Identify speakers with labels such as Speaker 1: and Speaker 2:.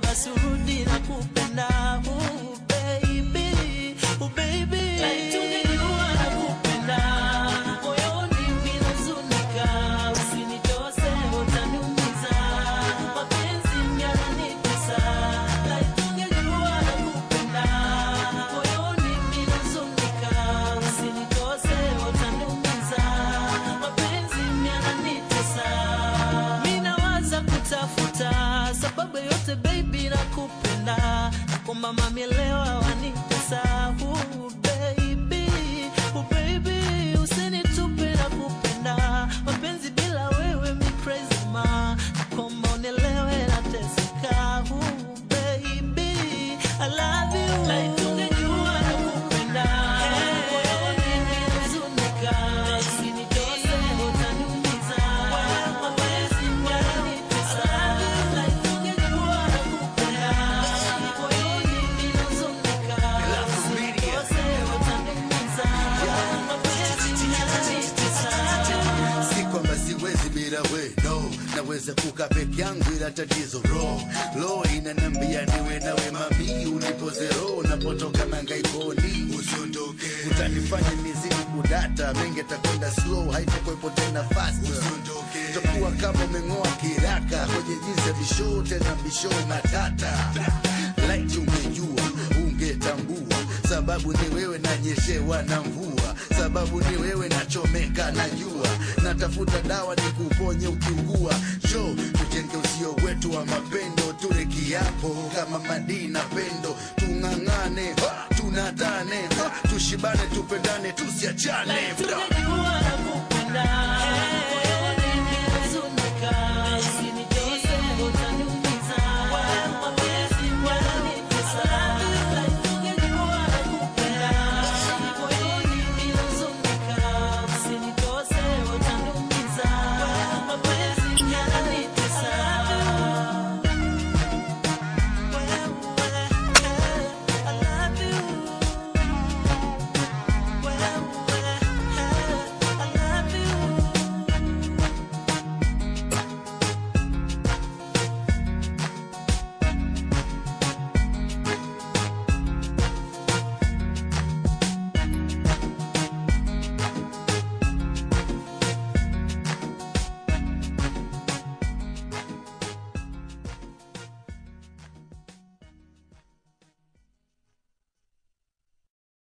Speaker 1: basi urudi na kupenda. Oh baby, oh baby, like ungejua na kupenda. Moyoni mimi nazunika, usinitose utaniumiza. Mapenzi yananitesa, like ungejua na kupenda. Moyoni mimi nazunika, usinitose utaniumiza. Mapenzi yananitesa. Mimi nawaza kutafuta sababu yote baby nakupenda. Nakomba mami elewa wanitesa. Oh baby, oh baby, usinitupe nakupenda. Mapenzi bila wewe mi crazy ma. Nakomba unielewe nateseka. Oh baby, I love you. Like ungejua nakupenda. Moyoni mimi nazunika, usinitose utaniumiza. Mapenzi yananitesa. Like ungejua nakupenda. Moyoni mimi nazunika, usinitose utaniumiza. Mapenzi yananitesa.
Speaker 2: Si kwamba siwezi bila we, no. Naweza kukaa peke yangu ila tatizo lo inanambia niwe nawe mami. Unipoze roho napotoka mangaikoni. Usiondoke, utanifanya miziki kudata. Mengi takwenda slow, haitakuwepo tena fast. Usiondoke, utakuwa kama umeng'oa kiraka kwenye jinsi ya bisho, tena bisho matata. Like ungejua, ungetambua, sababu ni wewe nanyeshewa na mvua. Sababu ni wewe nachomeka na jua. Natafuta dawa nikuponye ukiugua. Show tujenge usio wetu wa mapendo. Tule kiapo kama Madina pendo. Tungangane, tunatane, tushibane, tupendane, tusiachane.
Speaker 1: Like ungejua nakupenda.